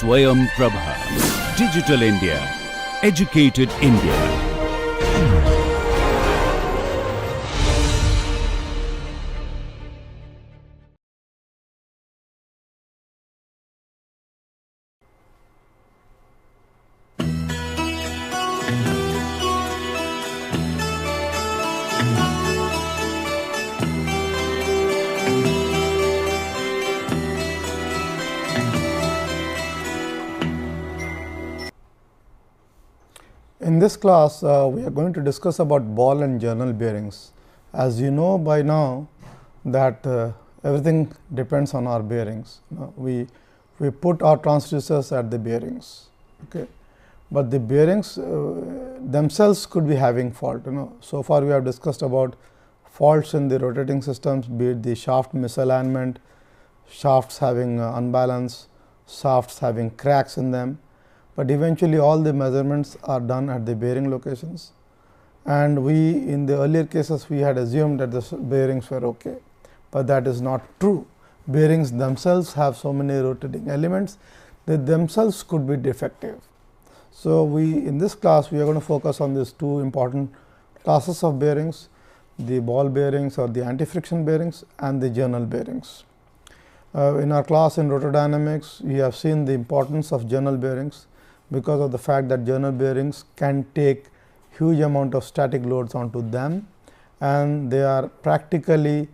Swayam Prabha. Digital India. Educated India. In this class, we are going to discuss about ball and journal bearings. As you know by now that everything depends on our bearings. We put our transducers at the bearings, okay, but the bearings themselves could be having fault. So far we have discussed about faults in the rotating systems, be it the shaft misalignment, shafts having unbalance, shafts having cracks in them. But eventually all the measurements are done at the bearing locations, and we in the earlier cases we had assumed that the bearings were okay, but that is not true. Bearings themselves have so many rotating elements that themselves could be defective. So, in this class we are going to focus on these two important classes of bearings, the ball bearings or the anti-friction bearings and the journal bearings. In our class in rotordynamics, we have seen the importance of journal bearings, because of the fact that journal bearings can take huge amount of static loads onto them, and they are practically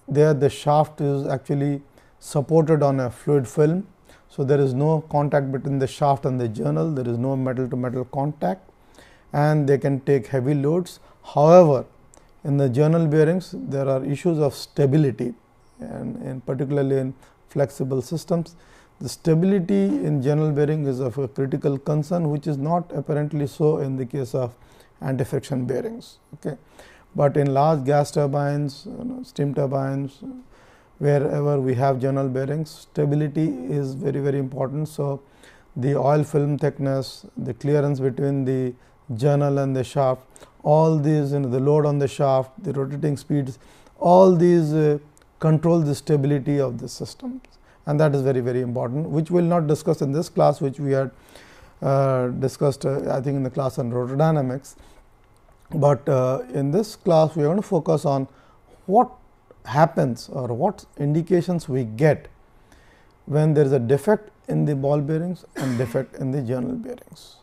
there. The shaft is actually supported on a fluid film. So, there is no contact between the shaft and the journal, there is no metal to metal contact, and they can take heavy loads. However, in the journal bearings there are issues of stability, and particularly in flexible systems. The stability in journal bearing is of a critical concern, which is not apparently so in the case of anti-friction bearings. Okay. But in large gas turbines, steam turbines, wherever we have journal bearings, stability is very important. So, the oil film thickness, the clearance between the journal and the shaft, all these, the load on the shaft, the rotating speeds, all these control the stability of the system. And that is very important, which we will not discuss in this class, which we had discussed I think in the class on rotordynamics. But in this class we are going to focus on what happens or what indications we get when there is a defect in the ball bearings and defect in the journal bearings.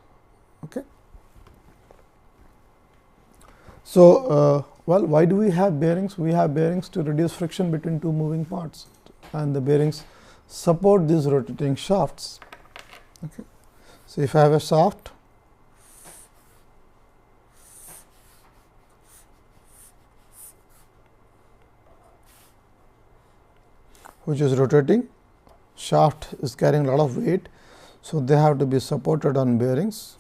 Okay. So, well, why do we have bearings? We have bearings to reduce friction between two moving parts, and the bearings support these rotating shafts. Okay. So, if I have a shaft which is rotating, shaft is carrying a lot of weight. So, they have to be supported on bearings.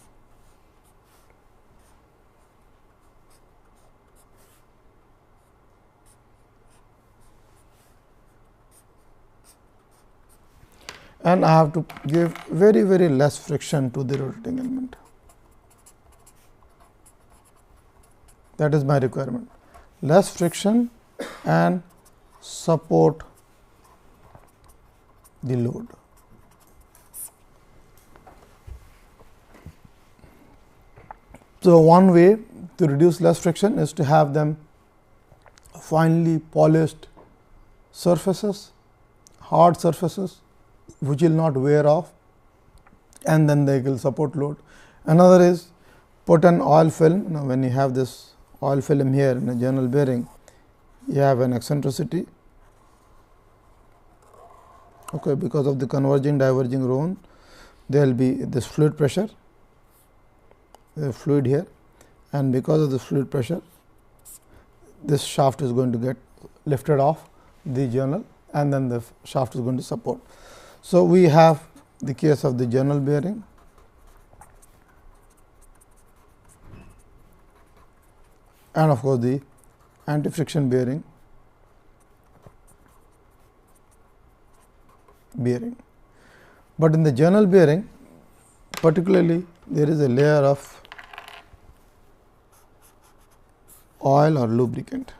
And I have to give very less friction to the rotating element. That is my requirement, less friction and support the load. So, one way to reduce less friction is to have them finely polished surfaces, hard surfaces, which will not wear off, and then they will support load. Another is put an oil film. Now, when you have this oil film here in a journal bearing, you have an eccentricity, okay, because of the converging diverging zone. There will be this fluid pressure, the fluid here, and because of the fluid pressure, this shaft is going to get lifted off the journal, and then the shaft is going to support. So, we have the case of the journal bearing, and of course, the anti-friction bearing. But in the journal bearing, particularly there is a layer of oil or lubricant.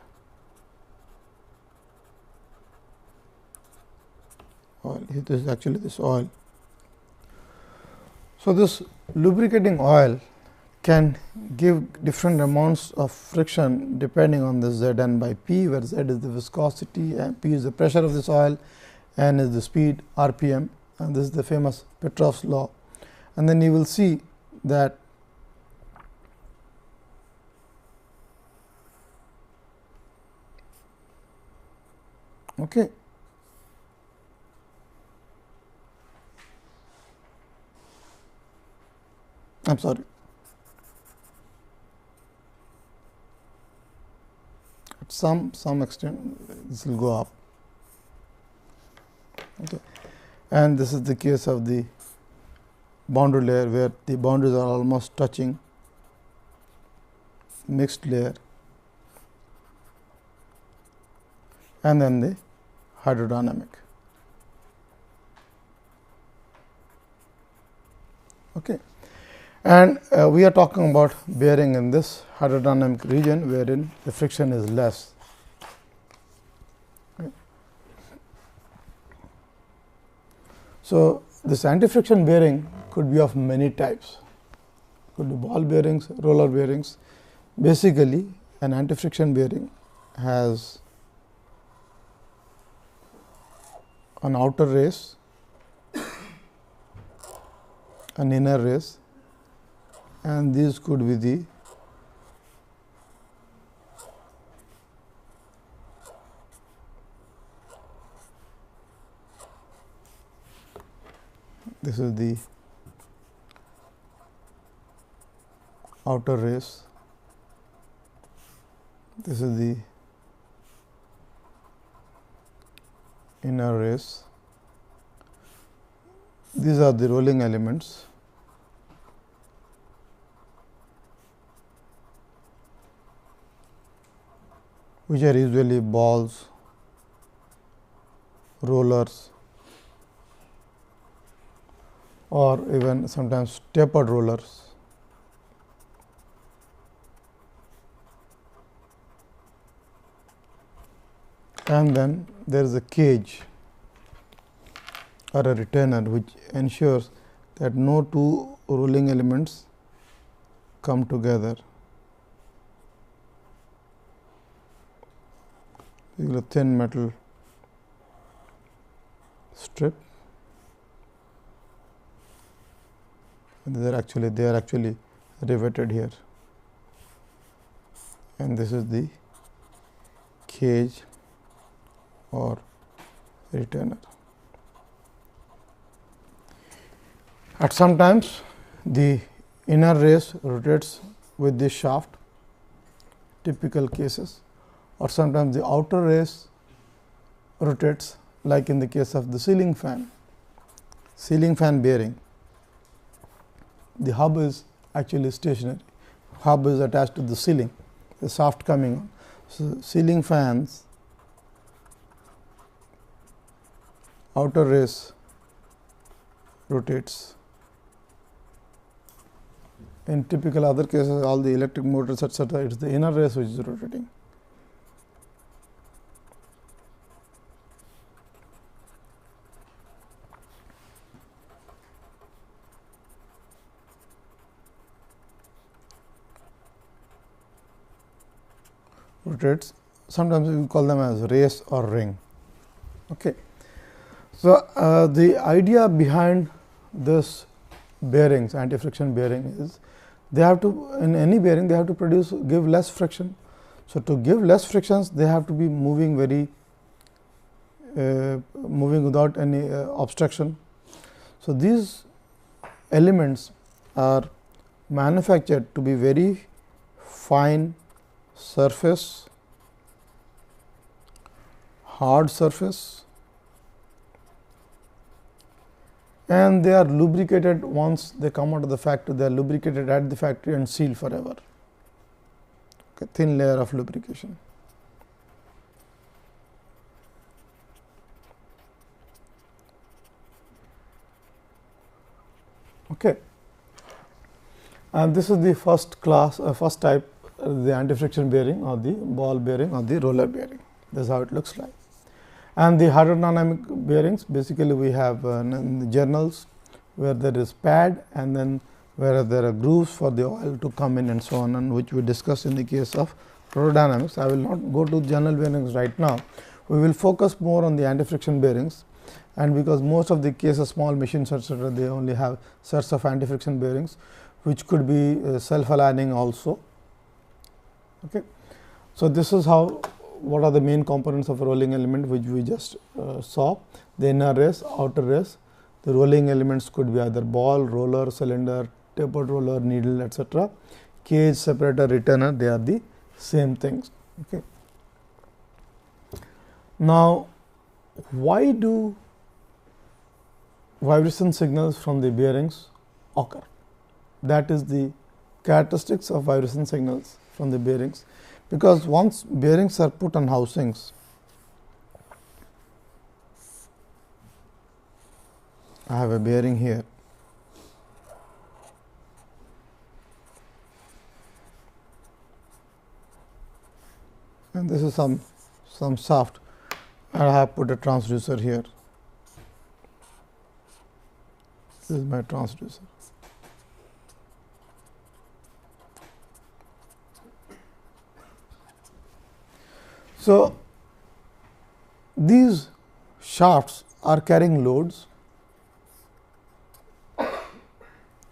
Oil, it is actually this oil. So, this lubricating oil can give different amounts of friction depending on the Z n by P, where Z is the viscosity and P is the pressure of this oil, N is the speed RPM, and this is the famous Petrov's law. And then you will see that okay. I am sorry. At some extent this will go up. Okay. And this is the case of the boundary layer, where the boundaries are almost touching, mixed layer, and then the hydrodynamic. Okay. And we are talking about bearing in this hydrodynamic region, wherein the friction is less. Okay. So, this anti-friction bearing could be of many types, could be ball bearings, roller bearings. Basically, an anti-friction bearing has an outer race, an inner race, and these could be the this is the outer race, this is the inner race, these are the rolling elements. Which are usually balls, rollers, or even sometimes tapered rollers. And then there is a cage or a retainer, which ensures that no two rolling elements come together. A thin metal strip, and they are actually riveted here, and this is the cage or retainer. At some times the inner race rotates with this shaft, typical cases, or sometimes the outer race rotates, like in the case of the ceiling fan bearing. The hub is actually stationary, hub is attached to the ceiling, the shaft coming on. So, ceiling fans outer race rotates. In typical other cases, all the electric motors etc., it is the inner race which is rotating. Rotates, sometimes we call them as race or ring. Okay. So, the idea behind this bearings, anti-friction bearing, is they have to, in any bearing they have to give less friction. So, to give less frictions they have to be moving moving without any obstruction. So, these elements are manufactured to be very fine surface, hard surface, and they are lubricated once they come out of the factory. They are lubricated at the factory and sealed forever. Okay, thin layer of lubrication. Okay. And this is the first type, the anti-friction bearing or the ball bearing or the roller bearing. This is how it looks like. And the hydrodynamic bearings, basically we have in the journals, where there is pad and then where there are grooves for the oil to come in and so on, and which we discussed in the case of rotordynamics. I will not go to journal bearings right now. We will focus more on the anti-friction bearings, and because most of the cases small machines etc., they only have sets of anti-friction bearings, which could be self-aligning also. Okay. So, this is how what are the main components of a rolling element, which we just saw: the inner race, outer race. The rolling elements could be either ball, roller, cylinder, tapered roller, needle etc. Cage, separator, retainer, they are the same things. Okay. Now, why do vibration signals from the bearings occur? That is the characteristics of vibration signals from the bearings, because once bearings are put on housings, I have a bearing here, and this is some shaft, and I have put a transducer here. This is my transducer. So, these shafts are carrying loads,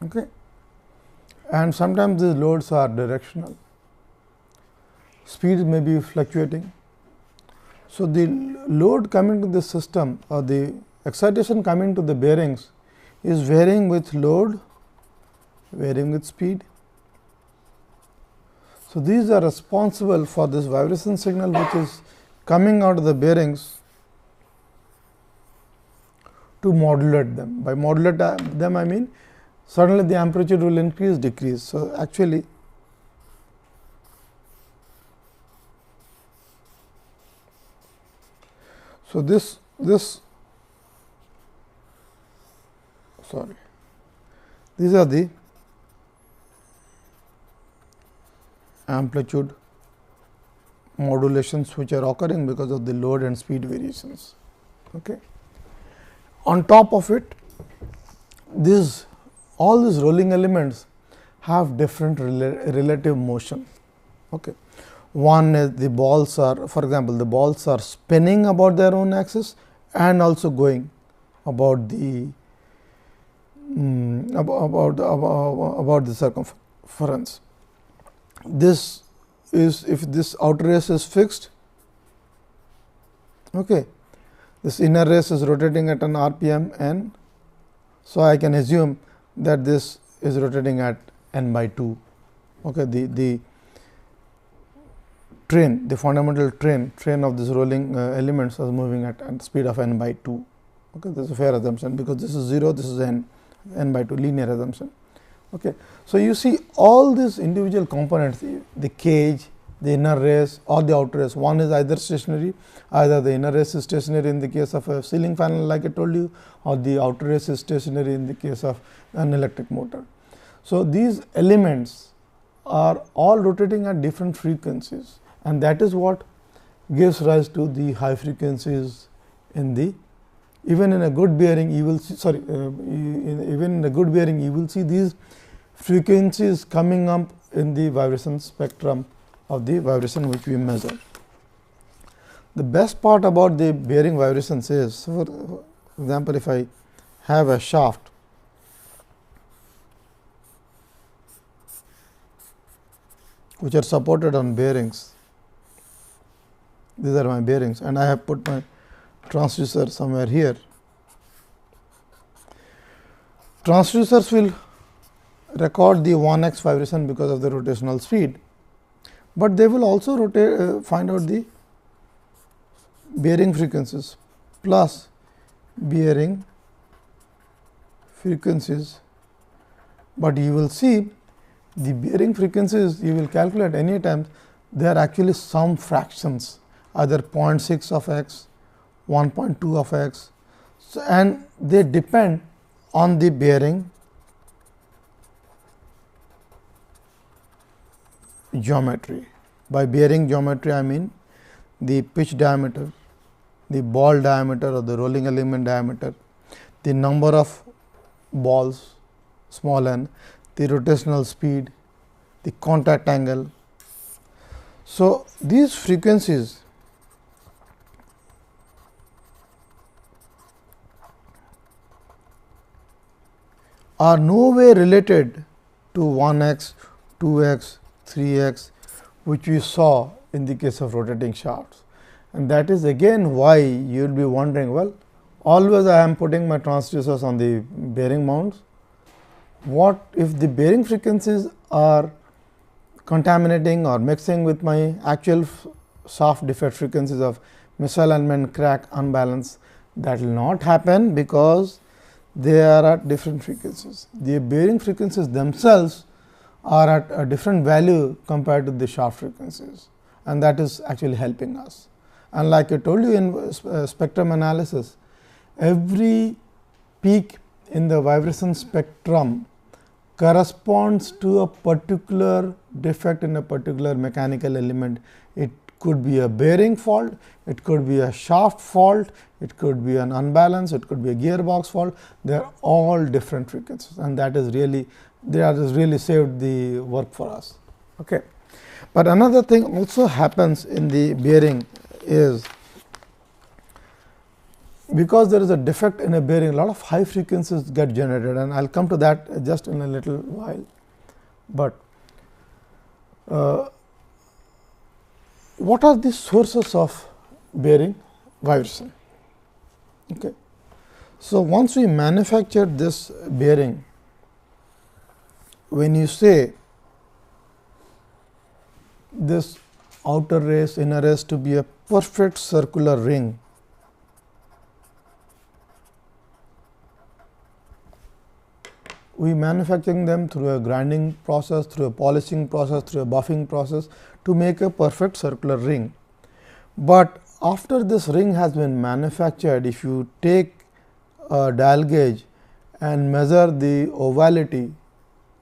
okay, and sometimes these loads are directional. Speed may be fluctuating. So, the load coming to the system or the excitation coming to the bearings is varying with load, varying with speed. So, these are responsible for this vibration signal, which is coming out of the bearings to modulate them. By modulate them, I mean suddenly the amplitude will increase, decrease. So, actually these are the amplitude modulations which are occurring because of the load and speed variations. Okay. On top of it, all these rolling elements have different relative motion. Okay. One is the balls are, for example, the balls are spinning about their own axis and also going about the about the circumference. This is, if this outer race is fixed, okay, this inner race is rotating at an RPM n. So, I can assume that this is rotating at n by 2. Okay, the train, the fundamental train of this rolling elements is moving at speed of n by 2. Okay, this is a fair assumption, because this is 0, this is n by 2, linear assumption. Okay. So, you see all these individual components, the cage, the inner race or the outer race, one is either stationary, either the inner race is stationary in the case of a ceiling fan like I told you, or the outer race is stationary in the case of an electric motor. So, these elements are all rotating at different frequencies, and that is what gives rise to the high frequencies in the, even in a good bearing you will see, even in a good bearing you will see these frequencies coming up in the vibration spectrum of the vibration which we measure. The best part about the bearing vibrations is, for example, if I have a shaft which are supported on bearings, these are my bearings, and I have put my transducer somewhere here. Transducers will record the 1x vibration because of the rotational speed, but they will also find out the bearing frequencies plus bearing frequencies, but you will see the bearing frequencies you will calculate any time, they are actually some fractions, either 0.6 of x, 1.2 of x. So, and they depend on the bearing geometry. By bearing geometry, I mean the pitch diameter, the ball diameter or the rolling element diameter, the number of balls small n, the rotational speed, the contact angle. So, these frequencies are no way related to 1x, 2x, 3x, which we saw in the case of rotating shafts. And that is again why you will be wondering, well, always I am putting my transducers on the bearing mounts. What if the bearing frequencies are contaminating or mixing with my actual shaft defect frequencies of misalignment, crack, unbalance? That will not happen, because they are at different frequencies. The bearing frequencies themselves are at a different value compared to the shaft frequencies, and that is actually helping us. And like I told you in spectrum analysis, every peak in the vibration spectrum corresponds to a particular defect in a particular mechanical element. It could be a bearing fault, it could be a shaft fault, it could be an unbalance, it could be a gearbox fault. They are all different frequencies, and that is really saved the work for us. Okay. But another thing also happens in the bearing is, because there is a defect in a bearing, a lot of high frequencies get generated, and I will come to that just in a little while. But what are the sources of bearing vibration? Okay. So, once we manufacture this bearing, when you say this outer race, inner race to be a perfect circular ring, we manufacturing them through a grinding process, through a polishing process, through a buffing process to make a perfect circular ring. But after this ring has been manufactured, if you take a dial gauge and measure the ovality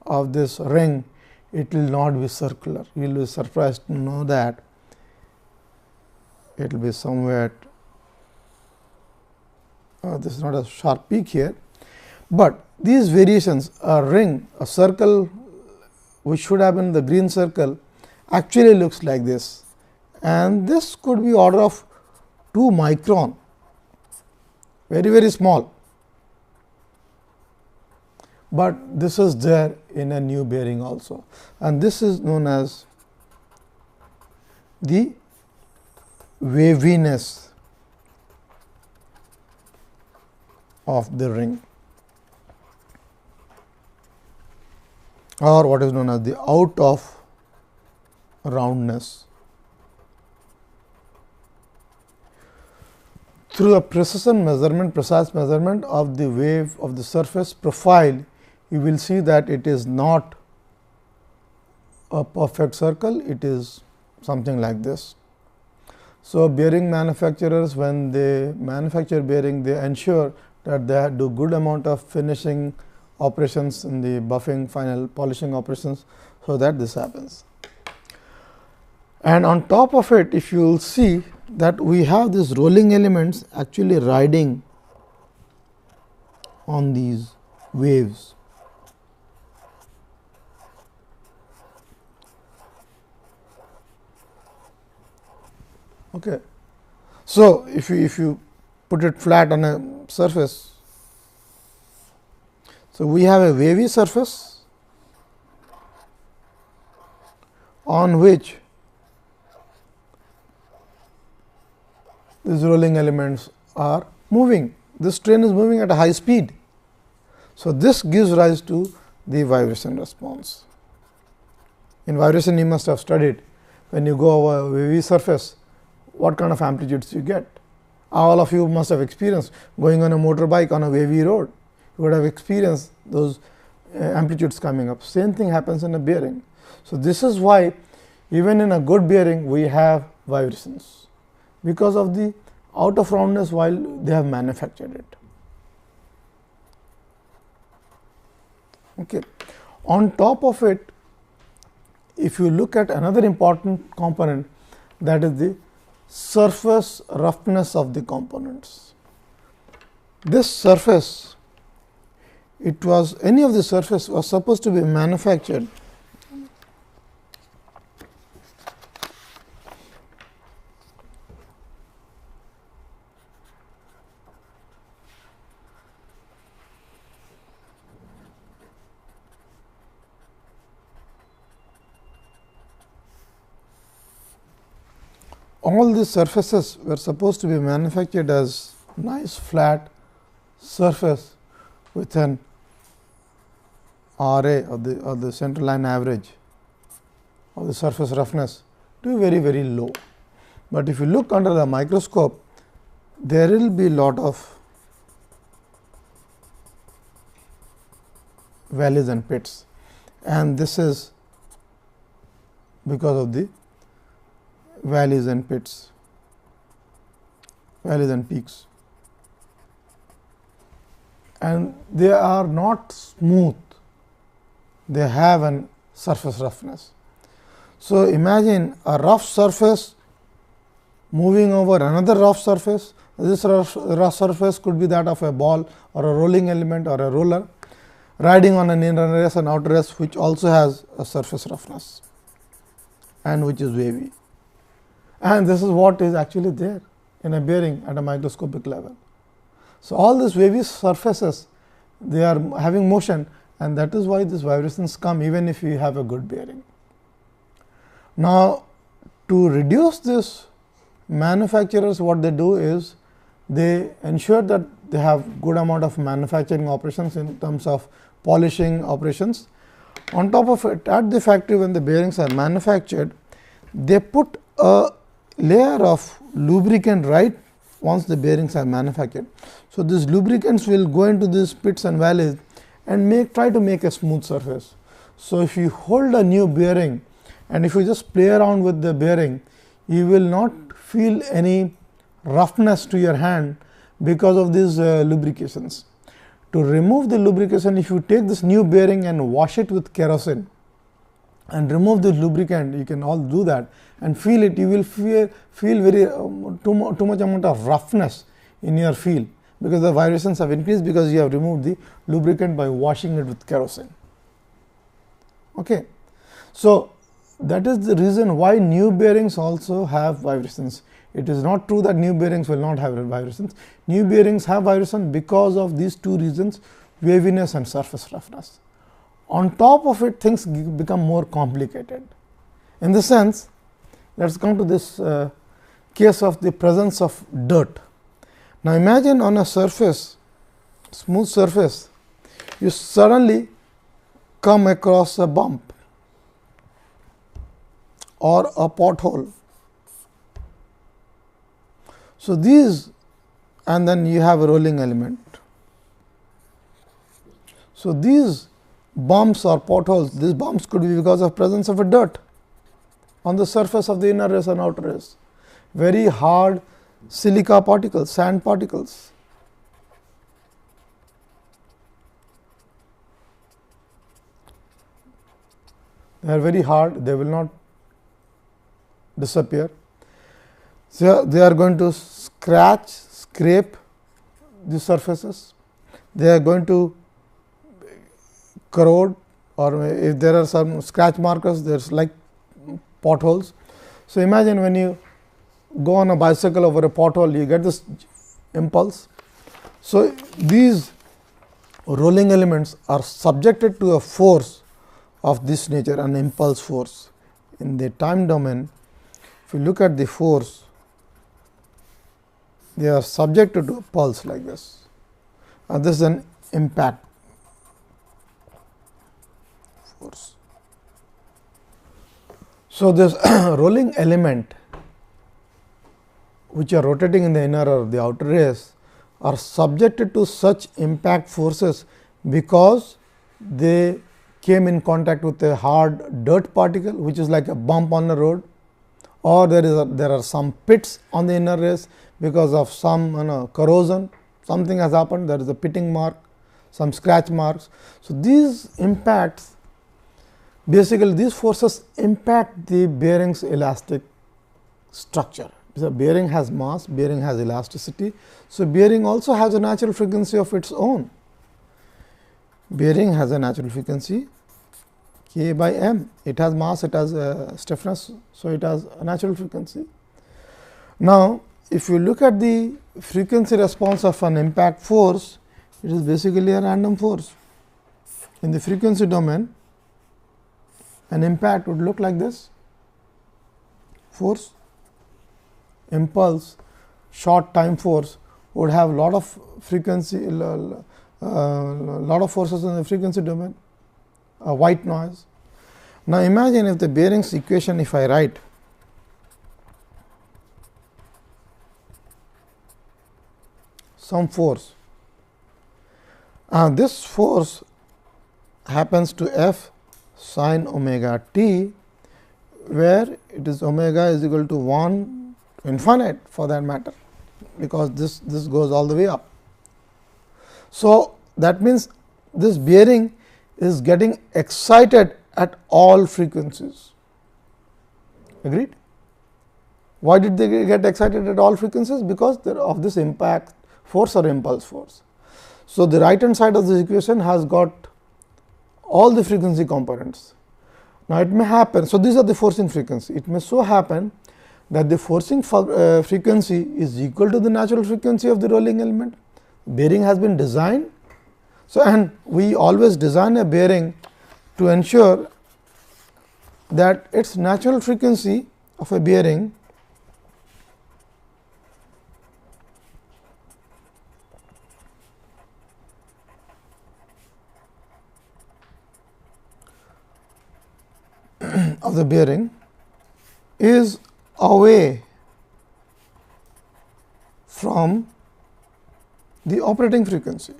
of this ring, it will not be circular. You will be surprised to know that it will be somewhere this is not a sharp peak here, but these variations, a ring, a circle which should have been the green circle, actually looks like this, and this could be order of 2 micron, very small, but this is there in a new bearing also, and this is known as the waviness of the ring, or what is known as the out of roundness. Through a precise measurement of the wave of the surface profile, you will see that it is not a perfect circle, it is something like this. So, bearing manufacturers, when they manufacture bearing, they ensure that they do good amount of finishing operations in the buffing, final polishing operations, so that this happens. And on top of it, if you will see that we have these rolling elements actually riding on these waves. Okay. So, if you put it flat on a surface, so we have a wavy surface on which these rolling elements are moving. This train is moving at a high speed. So, this gives rise to the vibration response. In vibration, you must have studied, when you go over a wavy surface, what kind of amplitudes you get. All of you must have experienced going on a motorbike on a wavy road. You would have experienced those amplitudes coming up. Same thing happens in a bearing. So, this is why even in a good bearing we have vibrations, because of the out of roundness while they have manufactured it. Okay. On top of it, if you look at another important component, that is the surface roughness of the components. This surface it was any of the surface was supposed to be manufactured all these surfaces were supposed to be manufactured as nice flat surface with an RA or the center line average of the surface roughness to be very, very low. But if you look under the microscope, there will be lot of valleys and pits, and this is because of the valleys and pits, valleys and peaks, and they are not smooth, they have an surface roughness. So, imagine a rough surface moving over another rough surface. This rough surface could be that of a ball or a rolling element or a roller riding on an inner race and outer race, which also has a surface roughness and which is wavy. And this is what is actually there in a bearing at a microscopic level. So, all these wavy surfaces, they are having motion, and that is why these vibrations come even if you have a good bearing. Now, to reduce this, manufacturers what they do is they ensure that they have good amount of manufacturing operations in terms of polishing operations. On top of it, at the factory when the bearings are manufactured, they put a layer of lubricant right once the bearings are manufactured. So, these lubricants will go into these pits and valleys and try to make a smooth surface. So, if you hold a new bearing and if you just play around with the bearing, you will not feel any roughness to your hand because of these lubrications. To remove the lubrication, if you take this new bearing and wash it with kerosene and remove the lubricant, you can all do that and feel it, you will feel very too much amount of roughness in your feel, because the vibrations have increased because you have removed the lubricant by washing it with kerosene. Okay. So, that is the reason why new bearings also have vibrations. It is not true that new bearings will not have vibrations. New bearings have vibrations because of these two reasons, waviness and surface roughness. On top of it, things become more complicated. In the sense, let us come to this case of the presence of dirt. Now, imagine on a surface, smooth surface, you suddenly come across a bump or a pothole. So, these, and then you have a rolling element. So, these bumps or potholes, these bumps could be because of presence of a dirt on the surface of the inner race and outer race, very hard silica particles, sand particles. They are very hard, they will not disappear. So, they are going to scrape the surfaces, they are going to corrode, or if there are some scratch markers, there is like potholes. So, imagine when you go on a bicycle over a pothole, you get this impulse. So, these rolling elements are subjected to a force of this nature, an impulse force. In the time domain, if you look at the force, they are subjected to a pulse like this, and this is an impact force. So, this rolling element which are rotating in the inner or the outer race are subjected to such impact forces because they came in contact with a hard dirt particle, which is like a bump on the road, or there are some pits on the inner race because of some corrosion, something has happened, there is a pitting mark, some scratch marks. So, these impacts, basically these forces impact the bearing's elastic structure. The bearing has mass, bearing has elasticity. So, bearing also has a natural frequency of its own. bearing has a natural frequency k by m. It has mass, it has stiffness, so it has a natural frequency. Now, if you look at the frequency response of an impact force, it is basically a random force. In the frequency domain, an impact would look like this: force, impulse, short time force would have lot of frequency, lot of forces in the frequency domain, a white noise. Now, imagine if the bearings equation, if I write some force, this force happens to F sin omega t, where it is omega is equal to 1 infinite for that matter, because this goes all the way up. So, that means this bearing is getting excited at all frequencies. Agreed? Why did they get excited at all frequencies? Because of this impact force or impulse force. So, the right hand side of this equation has got all the frequency components. Now, it may happen, so these are the forcing frequency. It may so happen that the forcing frequency is equal to the natural frequency of the rolling element. Bearing has been designed. So, and we always design a bearing to ensure that its natural frequency of a bearing of the bearing is away from the operating frequency.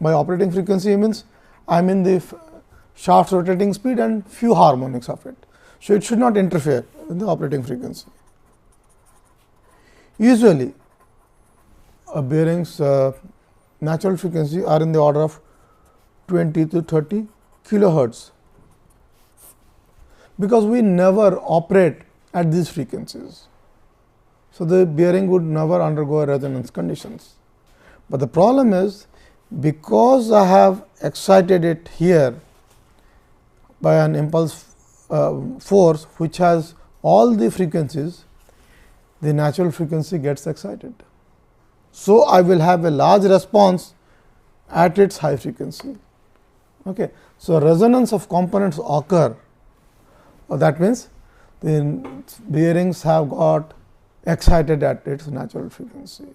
By operating frequency means I mean the shaft rotating speed and few harmonics of it. So, it should not interfere with the operating frequency. Usually, a bearing's natural frequency are in the order of 20 to 30 kilohertz, because we never operate at these frequencies. So, the bearing would never undergo resonance conditions. But the problem is, because I have excited it here by an impulse force which has all the frequencies, the natural frequency gets excited. So, I will have a large response at its high frequency. Okay. So, resonance of components occur, that means the bearings have got excited at its natural frequency.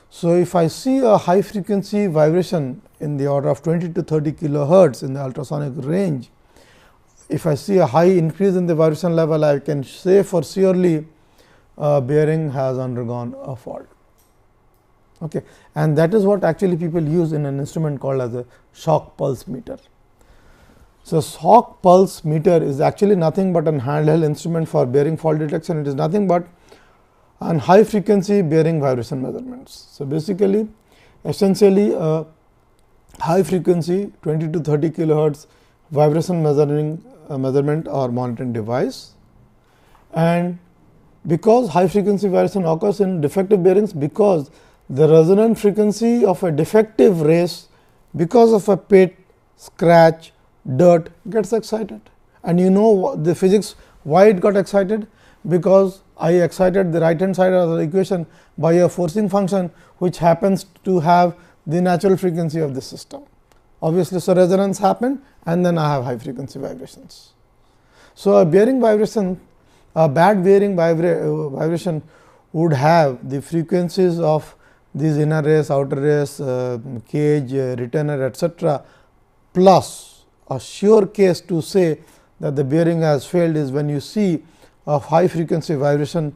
So, if I see a high frequency vibration in the order of 20 to 30 kilohertz in the ultrasonic range, if I see a high increase in the vibration level, I can say for surely bearing has undergone a fault. Okay. And that is what actually people use in an instrument called as a shock pulse meter. So, shock pulse meter is actually nothing but an handheld instrument for bearing fault detection. It is nothing but an high frequency bearing vibration measurements. So, basically essentially a high frequency 20 to 30 kilohertz vibration measurement or monitoring device. And because high frequency vibration occurs in defective bearings, because the resonant frequency of a defective race because of a pit, scratch, dirt gets excited. And you know the physics why it got excited, because I excited the right hand side of the equation by a forcing function which happens to have the natural frequency of the system. Obviously, so resonance happened and then I have high frequency vibrations. So, a bearing vibration, a bad bearing vibration would have the frequencies of these inner race, outer race, cage, retainer, etc., plus a sure case to say that the bearing has failed is when you see a high frequency vibration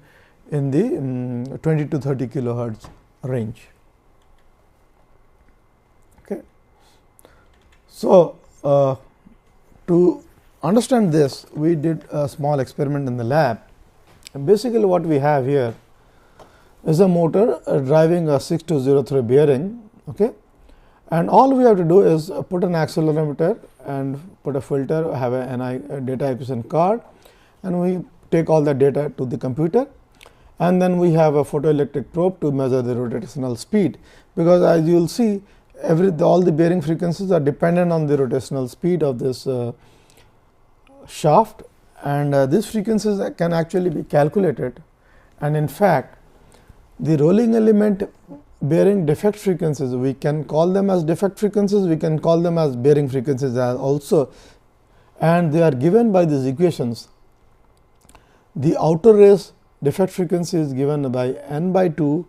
in the 20 to 30 kilohertz range. Okay. So, to understand this, we did a small experiment in the lab. And basically, what we have here is a motor driving a 6203 bearing. Okay. And all we have to do is put an accelerometer and put a filter, have a NI data acquisition card, and we take all the data to the computer, and then we have a photoelectric probe to measure the rotational speed, because as you will see all the bearing frequencies are dependent on the rotational speed of this shaft, and these frequencies can actually be calculated. And in fact, the rolling element bearing defect frequencies, we can call them as defect frequencies, we can call them as bearing frequencies as also, and they are given by these equations. The outer race defect frequency is given by n by 2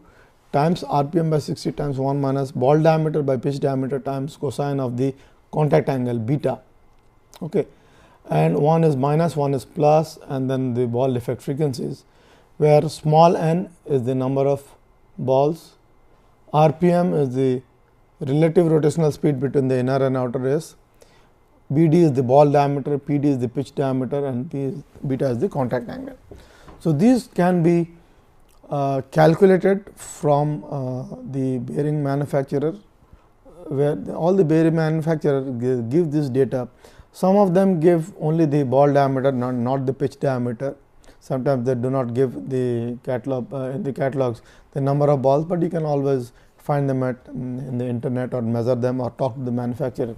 times RPM by 60 times 1 minus ball diameter by pitch diameter times cosine of the contact angle beta. Okay. And one is minus, one is plus, and then the ball defect frequencies, where small n is the number of balls, RPM is the relative rotational speed between the inner and outer race, BD is the ball diameter, PD is the pitch diameter, and beta is the contact angle. So, these can be calculated from the bearing manufacturer, where all the bearing manufacturer give this data. Some of them give only the ball diameter, not the pitch diameter. Sometimes they do not give the catalog in the catalogs the number of balls, but you can always find them in the internet or measure them or talk to the manufacturer.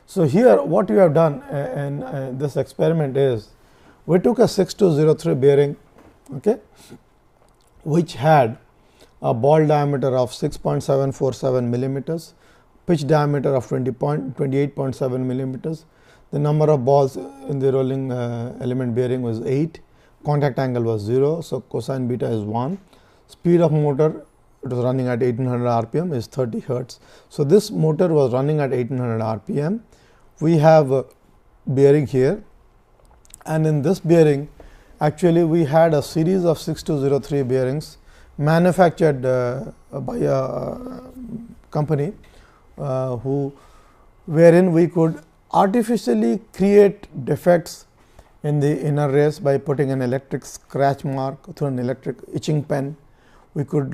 So, here what we have done in this experiment is, we took a 6203 bearing, okay, which had a ball diameter of 6.747 millimeters, pitch diameter of 28.7 millimeters. The number of balls in the rolling element bearing was 8, contact angle was 0. So, cosine beta is 1, speed of motor, it was running at 1800 RPM, is 30 hertz. So, this motor was running at 1800 RPM. We have a bearing here, and in this bearing actually we had a series of 6203 bearings manufactured by a company wherein we could artificially create defects in the inner race by putting an electric scratch mark through an electric etching pen. We could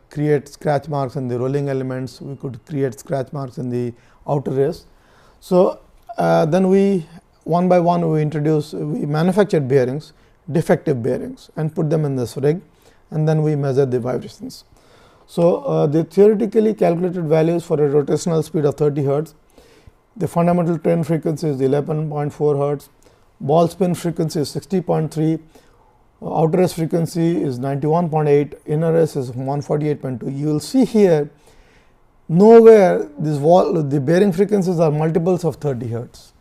create scratch marks in the rolling elements, we could create scratch marks in the outer race. So, then we one by one we manufactured bearings, defective bearings, and put them in this rig, and then we measure the vibrations. So, the theoretically calculated values for a rotational speed of 30 hertz, the fundamental train frequency is 11.4 hertz, ball spin frequency is 60.3, outer race frequency is 91.8, inner race is 148.2. You will see here nowhere the bearing frequencies are multiples of 30 hertz.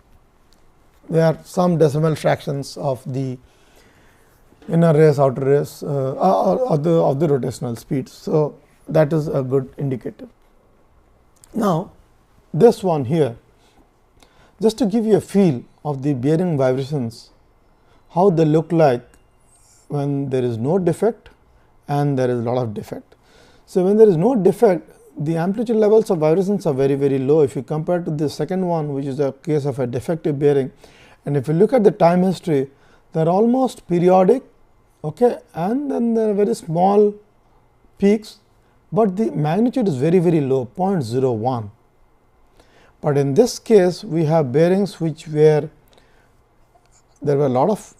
There are some decimal fractions of the inner race, outer race of the rotational speeds. So, that is a good indicator. Now, this one here, just to give you a feel of the bearing vibrations, how they look like when there is no defect and there is a lot of defect. So, when there is no defect, the amplitude levels of vibrations are very, very low if you compare to the second one, which is a case of a defective bearing. And if you look at the time history, they are almost periodic, okay, and then there are very small peaks, but the magnitude is very, very low, 0.01. But in this case, we have bearings which were there were a lot of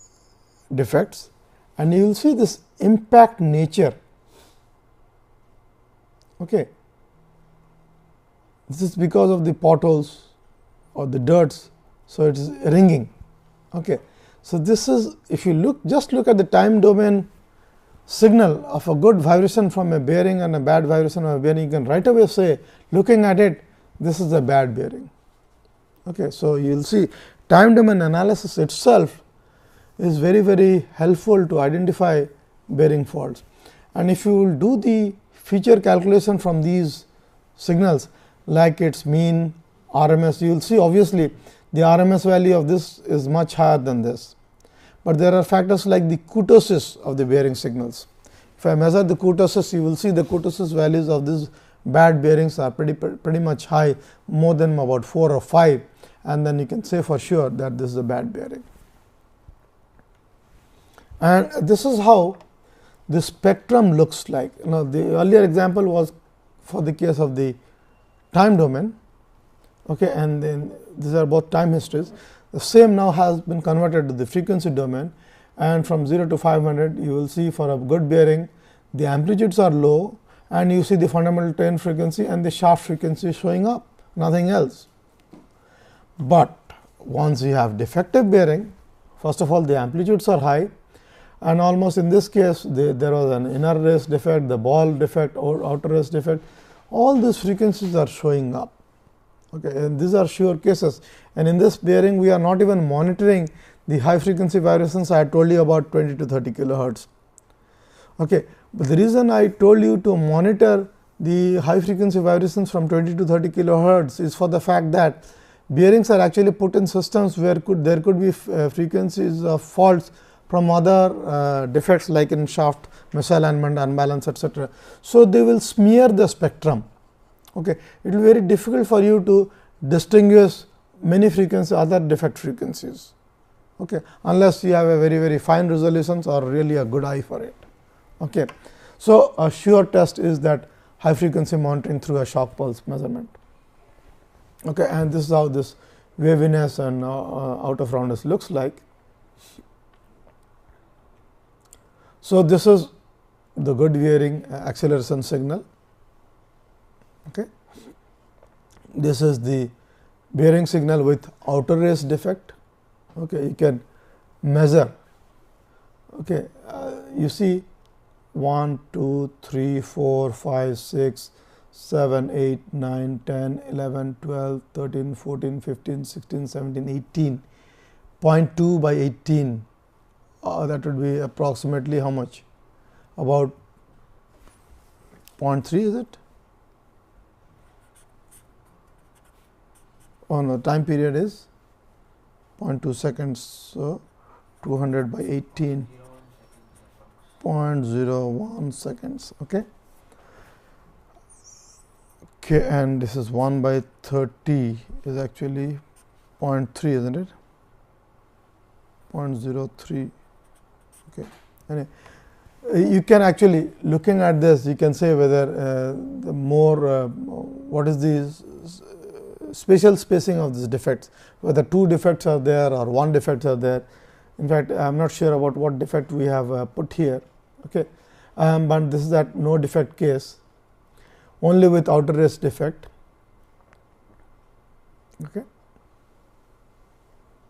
defects, and you will see this impact nature. Okay. This is because of the potholes or the dirts, so it is ringing. Okay. So, this is, if you just look at the time domain signal of a good vibration from a bearing and a bad vibration of a bearing, you can right away say, looking at it, this is a bad bearing. Okay. So, you will see time domain analysis itself is very, very helpful to identify bearing faults. And if you will do the feature calculation from these signals, like its mean, RMS, you will see obviously the RMS value of this is much higher than this. But there are factors like the kurtosis of the bearing signals. If I measure the kurtosis, you will see the kurtosis values of these bad bearings are pretty much high, more than about 4 or 5, and then you can say for sure that this is a bad bearing. And this is how the spectrum looks like. The earlier example was for the case of the time domain, okay, and then these are both time histories. The same now has been converted to the frequency domain, and from 0 to 500 you will see for a good bearing the amplitudes are low and you see the fundamental tone frequency and the shaft frequency showing up, nothing else. But once you have defective bearing, first of all the amplitudes are high, and almost in this case there was an inner race defect, the ball defect or outer race defect, all these frequencies are showing up. Okay, and these are sure cases, and in this bearing we are not even monitoring the high frequency vibrations I had told you about 20 to 30 kilohertz. Okay, but the reason I told you to monitor the high frequency vibrations from 20 to 30 kilohertz is for the fact that bearings are actually put in systems where there could be frequencies of faults from other defects like in shaft misalignment, unbalance, etc. So, they will smear the spectrum. Okay. It will be very difficult for you to distinguish many frequencies, other defect frequencies, okay, unless you have a very fine resolutions or really a good eye for it. Okay. So, a sure test is that high frequency monitoring through a shock pulse measurement. Okay, and this is how this waviness and out of roundness looks like. So, this is the good bearing acceleration signal. Okay. This is the bearing signal with outer race defect. Okay, you can measure. Okay, you see 1, 2, 3, 4, 5, 6, 7, 8, 9, 10, 11, 12, 13, 14, 15, 16, 17, 18, 0.2 by 18. That would be approximately how much? About 0.3, is it? On the time period is 0.2 seconds. So, 200 by 18, 0.01 seconds. Okay. Okay, and this is 1 by 30 is actually 0.3, isn't it? 0.03. Okay. Anyway, you can actually, looking at this, you can say whether the more what is the spatial spacing of these defects, whether 2 defects are there or 1 defects are there. In fact, I am not sure about what defect we have put here. Okay. But this is that no defect case, only with outer race defect. Okay.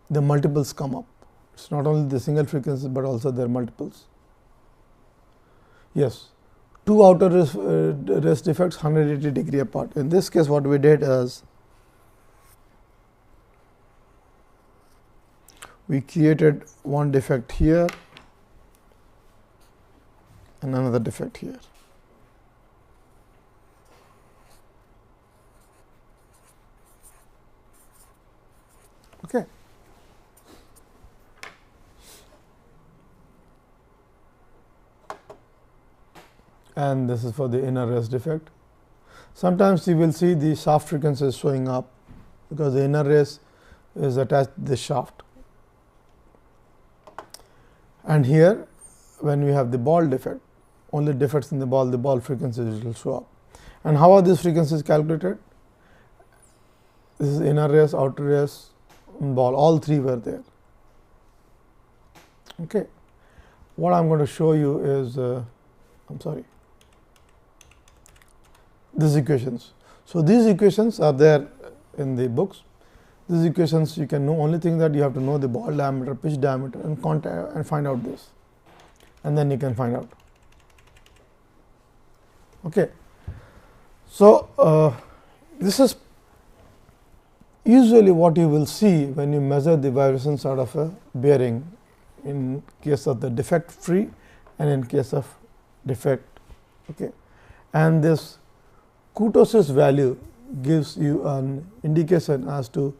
The multiples come up. It is not only the single frequencies, but also their multiples. Yes, 2 outer race defects 180 degree apart. In this case, what we did is we created one defect here and another defect here. Okay. And this is for the inner race defect. Sometimes you will see the shaft frequencies showing up because the inner race is attached to the shaft. And here when we have the ball defect, only defects in the ball frequencies will show up. And how are these frequencies calculated? This is inner race, outer race, and ball, all 3 were there. Okay. What I am going to show you is, I am sorry, these equations. So, these equations are there in the books. These equations you can know, only thing that you have to know the ball diameter, pitch diameter and contact and find out this, and then you can find out. Okay. So, this is usually what you will see when you measure the vibrations out of a bearing in case of the defect free and in case of defect. Okay. And this kurtosis value gives you an indication as to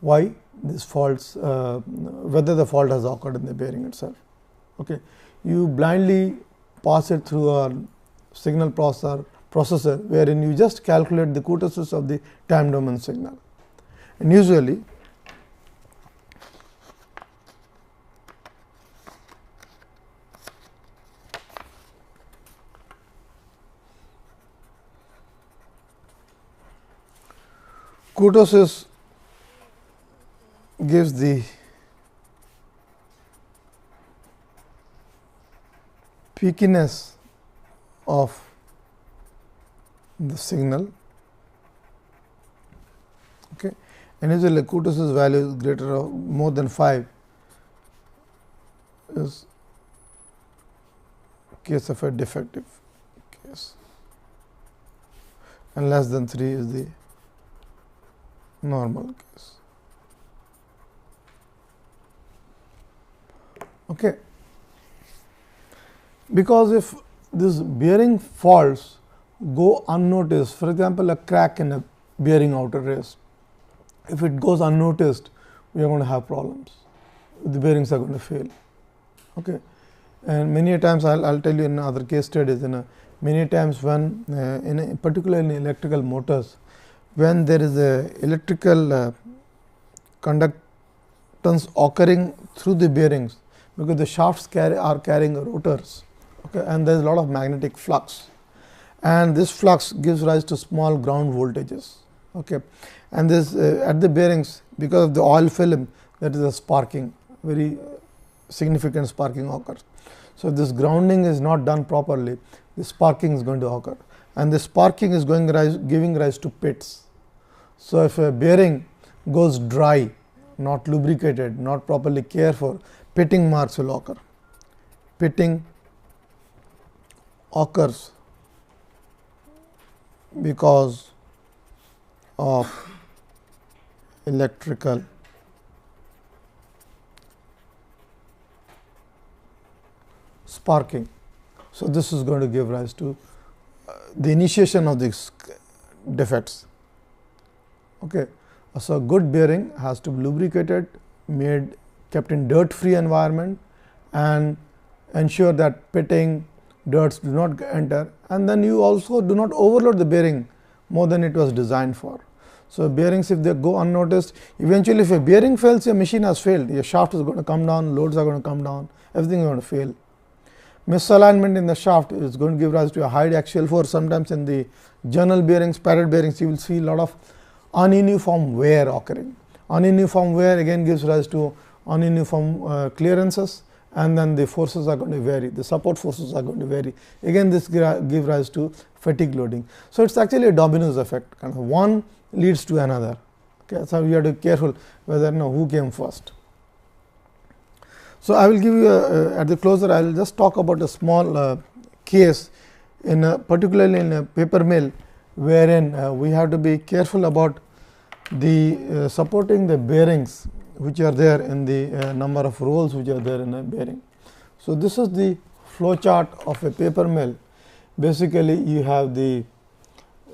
why this faults, whether the fault has occurred in the bearing itself. Okay. You blindly pass it through a signal processor wherein you just calculate the kurtosis of the time domain signal, and usually kurtosis gives the peakiness of the signal. Okay. And if the kurtosis value is greater or more than 5 is case of a defective case, and less than 3 is the normal case. Okay. Because if this bearing faults go unnoticed, for example, a crack in a bearing outer race, if it goes unnoticed, we are going to have problems. The bearings are going to fail. Okay. And many times I'll tell you in other case studies, many times when particularly in electrical motors, when there is a electrical conductance occurring through the bearings, because the shafts are carrying rotors, okay, and there is a lot of magnetic flux, and this flux gives rise to small ground voltages. Okay. And this at the bearings, because of the oil film, that is a sparking, very significant sparking occurs. So, if this grounding is not done properly, the sparking is going to occur, and the sparking is giving rise to pits. So, if a bearing goes dry, not lubricated, not properly cared for, pitting marks will occur. Pitting occurs because of electrical sparking. So, this is going to give rise to the initiation of these defects. Okay. So, a good bearing has to be lubricated, kept in dirt free environment, and ensure that pitting, dirts do not enter, and then you also do not overload the bearing more than it was designed for. So, bearings, if they go unnoticed, eventually if a bearing fails, your machine has failed, your shaft is going to come down, loads are going to come down, everything is going to fail. Misalignment in the shaft is going to give rise to a high axial force. Sometimes in the journal bearings, parrot bearings, you will see a lot of ununiform wear occurring. Ununiform wear again gives rise to ununiform clearances, and then the forces are going to vary, the support forces are going to vary. Again, this give rise to fatigue loading. So, it is actually a dominoes effect, kind of one leads to another. Okay. So, you have to be careful whether who came first. So, I will give you at the closer, I will just talk about a small case in particularly in a paper mill, wherein we have to be careful about the supporting the bearings which are there in the number of rolls which are there in a bearing. So, this is the flow chart of a paper mill. Basically, you have the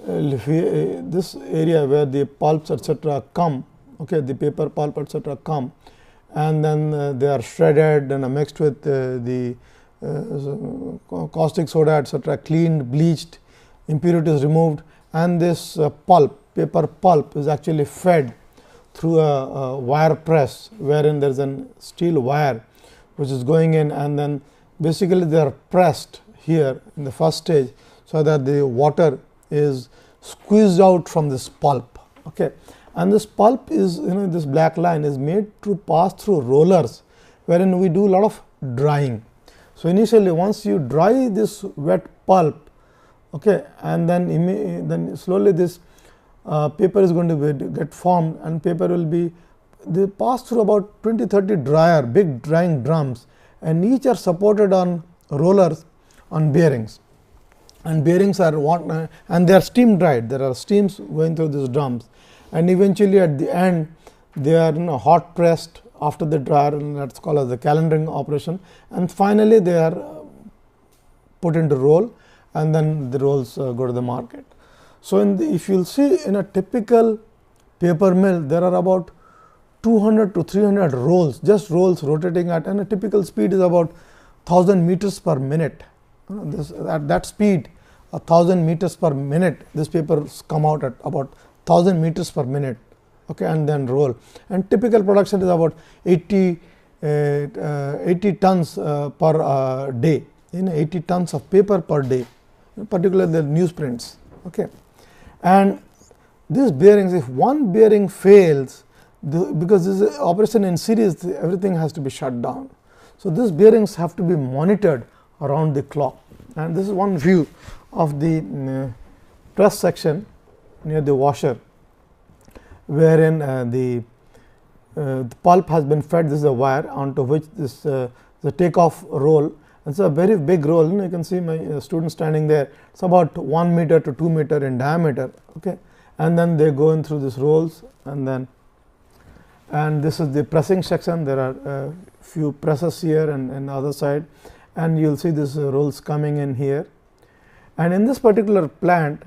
this area where the pulps etc. come, okay, the paper pulp etc. come, and then they are shredded and mixed with the caustic soda etc., cleaned, bleached, impurities removed, and this pulp, paper pulp, is actually fed through a wire press, wherein there is a steel wire which is going in, and then basically they are pressed here in the first stage, so that the water is squeezed out from this pulp. Okay. And this pulp is, this black line is made to pass through rollers, wherein we do a lot of drying. So, initially once you dry this wet pulp, okay, and then slowly this paper is going to get formed, and paper will be, they pass through about 20-30 big drying drums, and each are supported on rollers on bearings, and bearings are and they are steam dried. There are steams going through these drums, and eventually at the end they are hot pressed after the dryer, and that is called as the calendaring operation, and finally they are put into roll, and then the rolls go to the market. So, if you will see in a typical paper mill, there are about 200 to 300 rolls, just rolls rotating at, and a typical speed is about 1000 meters per minute. At that speed, 1000 meters per minute, this paper come out at about 1000 meters per minute, okay, and then roll. And typical production is about 80 tons per day, 80 tons of paper per day, particularly the newsprints. Okay. And these bearings, if one bearing fails, because this is operation in series, everything has to be shut down. So, these bearings have to be monitored around the clock, and this is one view of the press section near the washer, wherein the pulp has been fed. This is a wire onto which this the takeoff roll. It's a very big roll. You can see my student standing there. It's about 1 meter to 2 meter in diameter. Okay, and then they go in through these rolls, and this is the pressing section. There are few presses here and the other side, and you will see these rolls coming in here. And in this particular plant,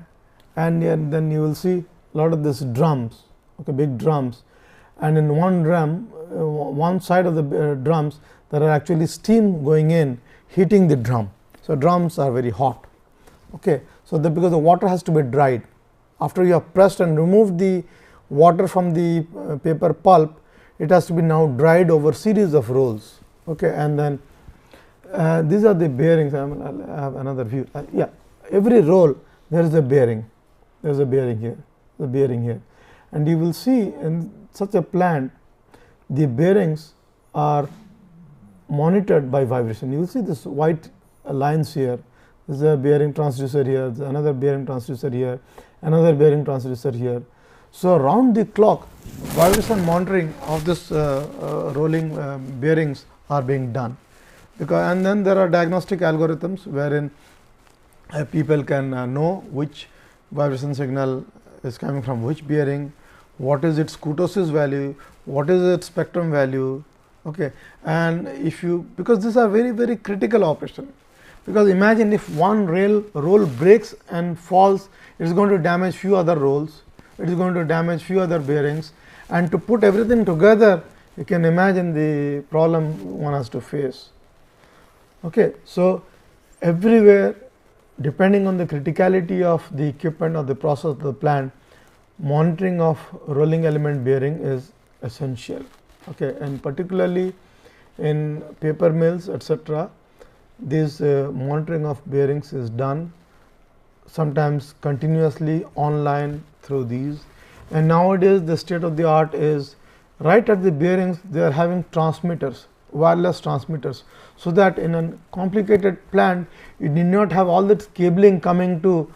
and then you will see a lot of these drums, okay, big drums, and in one drum, one side of the drums, there are actually steam going in, heating the drum. So, drums are very hot. Okay. So, because the water has to be dried, after you have pressed and removed the water from the paper pulp, it has to be now dried over series of rolls. Okay. And then these are the bearings. I have another view. Yeah, every roll there is a bearing. There is a bearing here, the bearing here, and you will see in such a plant, the bearings are monitored by vibration. You will see this white lines here. This is a bearing transducer here, another bearing transducer here, another bearing transducer here. So, round the clock vibration monitoring of this rolling bearings are being done, because and then there are diagnostic algorithms wherein people can know which vibration signal is coming from which bearing, what is its kurtosis value, what is its spectrum value. Okay. And if you, because these are very critical operation, because imagine if one roll breaks and falls, it is going to damage few other rolls, it is going to damage few other bearings, and to put everything together, you can imagine the problem one has to face. Okay. So, everywhere, depending on the criticality of the equipment or the process of the plant, monitoring of rolling element bearing is essential. Okay. And particularly in paper mills, etc., this monitoring of bearings is done sometimes continuously online through these. And nowadays, the state of the art is right at the bearings, they are having transmitters, wireless transmitters, so that in a complicated plant, you need not have all that cabling coming to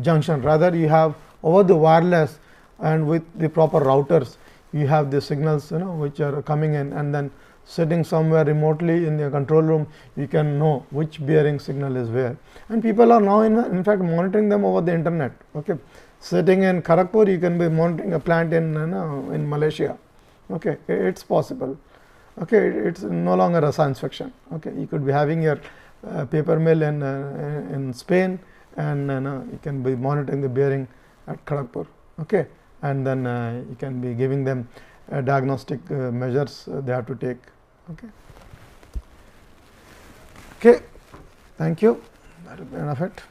junction. Rather, you have over the wireless and with the proper routers, you have the signals, which are coming in, and then sitting somewhere remotely in the control room, you can know which bearing signal is where. And people are now in fact monitoring them over the internet. Okay. Sitting in Kharagpur, you can be monitoring a plant in Malaysia. Okay. It's possible. Okay. It's no longer a science fiction. Okay. You could be having your paper mill in Spain, and you can be monitoring the bearing at Kharagpur. Okay. And then you can be giving them diagnostic measures they have to take. Okay. Okay. Thank you. That will be enough of it.